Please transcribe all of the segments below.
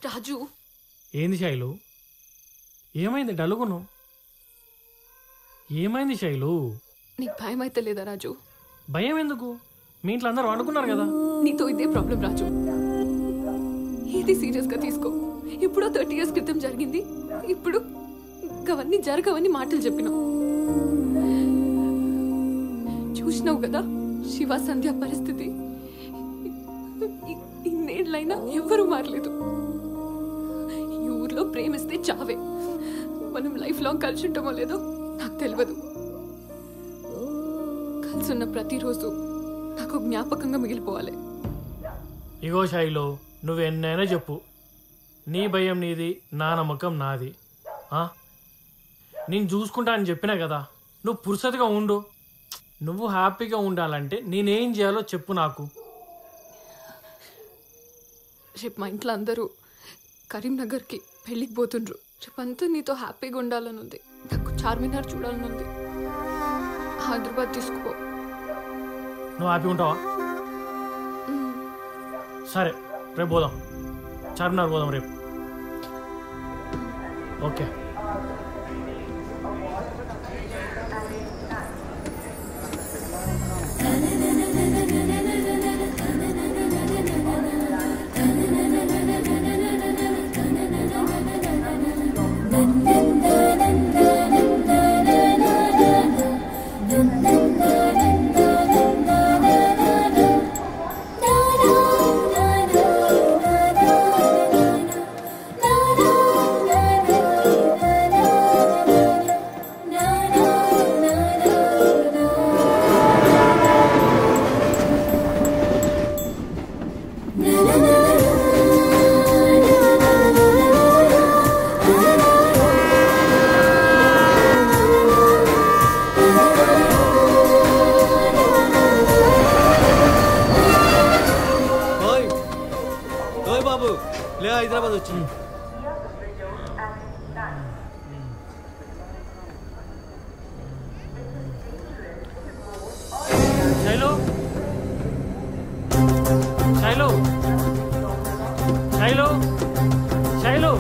రాజు ఏంది శైలు? ఏమైంది డలుగును? ఏమైంది శైలు? నీకు భయం అయితే లేదా రాజు? భయం ఎందుకు? మీ ఇంట్లో అందరూ వండుకున్నారు కదా. నీతో ఇదే ప్రాబ్లం రాజు. ఇది సీరియస్గా తీసుకో. ఎప్పుడో 30 years క్రితం జరిగింది. ఇప్పుడు అవన్నీ జరగవని మాటలు చెప్పినావు. చూసినావు కదా శివ సంధ్య పరిస్థితి. ఇన్నేళ్ళైనా ఎవ్వరూ మారలేదు. ఈ ఊర్లో ప్రేమిస్తే చావే. మనం లైఫ్ లాంగ్ కలిసి ఉంటామో లేదో నాకు తెలియదు. కలిసున్న ప్రతిరోజు నాకు జ్ఞాపకంగా మిగిలిపోవాలి. ఇగో శైలు, నువ్వు ఎన్నైనా చెప్పు, నీ భయం నీది, నా నమ్మకం నాది. నేను చూసుకుంటా అని చెప్పినా కదా. నువ్వు పురుసతిగా ఉండు. నువ్వు హ్యాపీగా ఉండాలంటే నేనేం చేయాలో చెప్పు నాకు. రేపు మా ఇంట్లో అందరూ కరీంనగర్కి పెళ్ళికి పోతుండ్రు. రేపంతా నీతో హ్యాపీగా ఉండాలని ఉంది. నాకు చార్మినార్ చూడాలని ఉంది. హైదరాబాద్ తీసుకుపో. నువ్వు హ్యాపీగా ఉంటావా? సరే, రేపు పోదాం. చార్మినార్ పోదాం రేపు. ఓకే. హైదరాబాద్ వచ్చింది. శైలు, శైలు, శైలు, శైలు.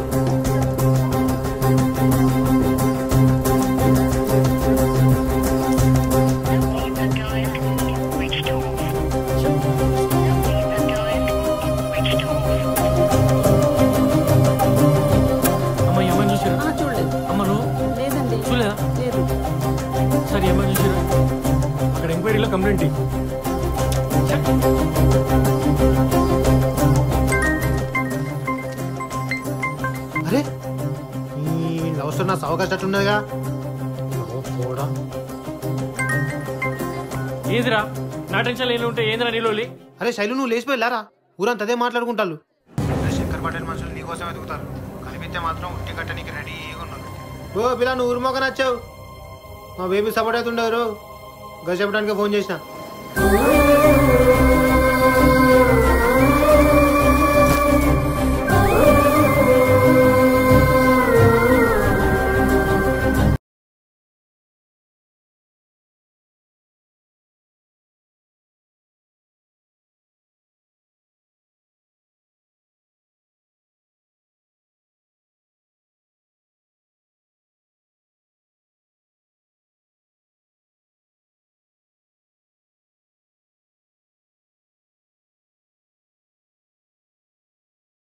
సరే, ఏమని చూసారా? అక్కడ ఎంక్వైరీలో కంప్లైంట్. అరే లవ్ స్టోరీ నా అవకాశం కూడా ఏదిరా? నా టెన్షన్ ఏమి ఉంటే ఏందిరా నీలో? అరే శైలు, నువ్వు లేచిపోయిలారా? ఊరంతా అదే మాట్లాడుకుంటారు. శంకర్ పటేల్ మనుషులు నీకోసం ఎదుగుతారు. కనిపిస్తే మాత్రం ఉట్టి కట్టడానికి రెడీగా ఉన్నారు. ఓ పిల్ల, నువ్వు ఊరు మొక్క నచ్చావు. మా బేబీ సపోర్ట్ అవుతుండేవారు. గది చెప్పడానికి ఫోన్ చేసిన.